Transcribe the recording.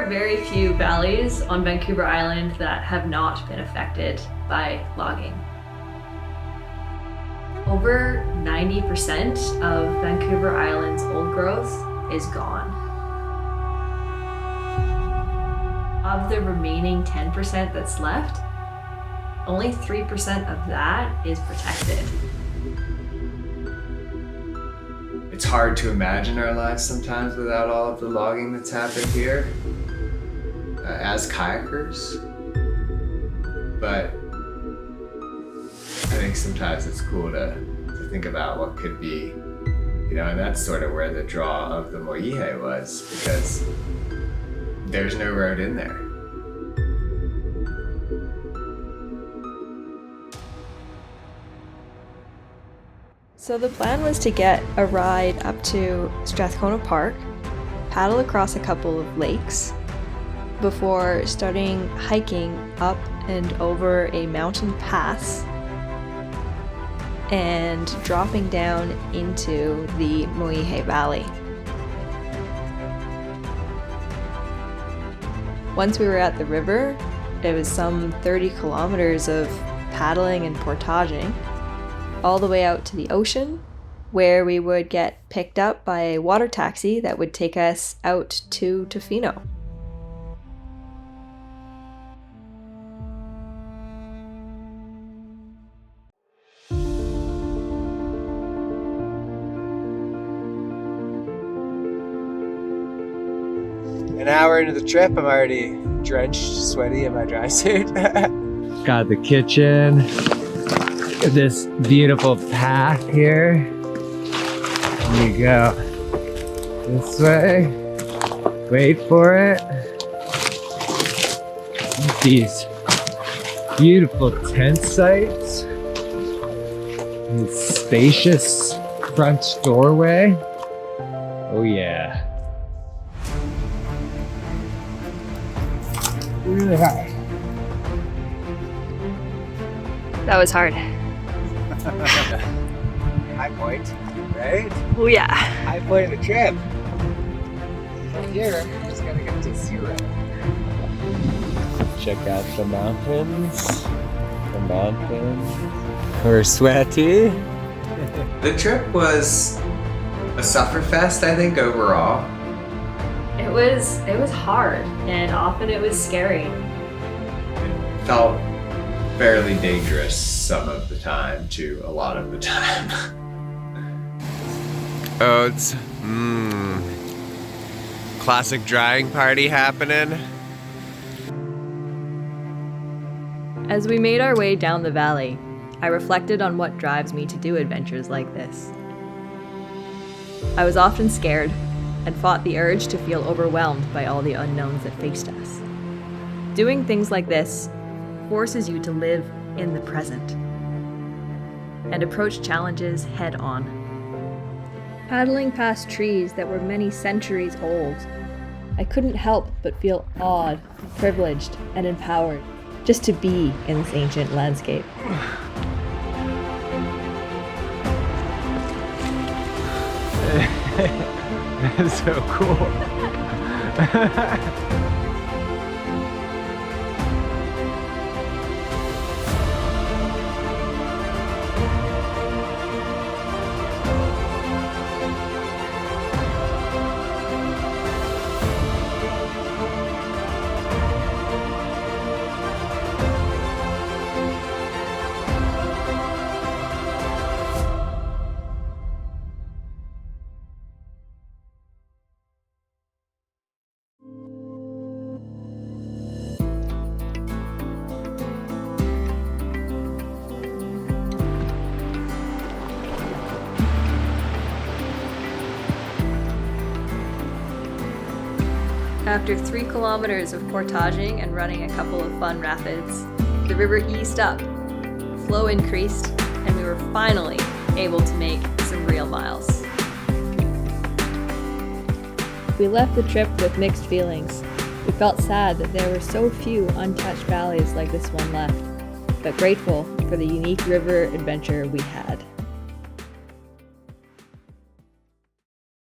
are very few valleys on Vancouver Island that have not been affected by logging. Over 90% of Vancouver Island's old growth is gone. Of the remaining 10% that's left, only 3% of that is protected. It's hard to imagine our lives sometimes without all of the logging that's happened here as kayakers. But I think sometimes it's cool to think about what could be, and that's sort of where the draw of the Moyeha was, because there's no road in there. So the plan was to get a ride up to Strathcona Park, paddle across a couple of lakes, before starting hiking up and over a mountain pass and dropping down into the Moyeha Valley. Once we were at the river, it was some 30 kilometers of paddling and portaging, all the way out to the ocean, where we would get picked up by a water taxi that would take us out to Tofino. An hour into the trip, I'm already drenched, sweaty in my dry suit. Got the kitchen. This beautiful path here. Here you go. This way. Wait for it. These beautiful tent sites. This spacious front doorway. Oh yeah. Really high. That was hard. High point, right? Oh yeah. High point of the trip. From here, we're just gonna get to zero. Check out the mountains. The mountains. We're sweaty. The trip was a sufferfest, I think, overall. It was hard, and often it was scary. It felt fairly dangerous some of the time to a lot of the time. Oh, it's classic drying party happening. As we made our way down the valley, I reflected on what drives me to do adventures like this. I was often scared and fought the urge to feel overwhelmed by all the unknowns that faced us. Doing things like this forces you to live in the present and approach challenges head on. Paddling past trees that were many centuries old, I couldn't help but feel awed, privileged, and empowered just to be in this ancient landscape. That's so cool. After 3 kilometers of portaging and running a couple of fun rapids, the river eased up, flow increased, and we were finally able to make some real miles. We left the trip with mixed feelings. We felt sad that there were so few untouched valleys like this one left, but grateful for the unique river adventure we had.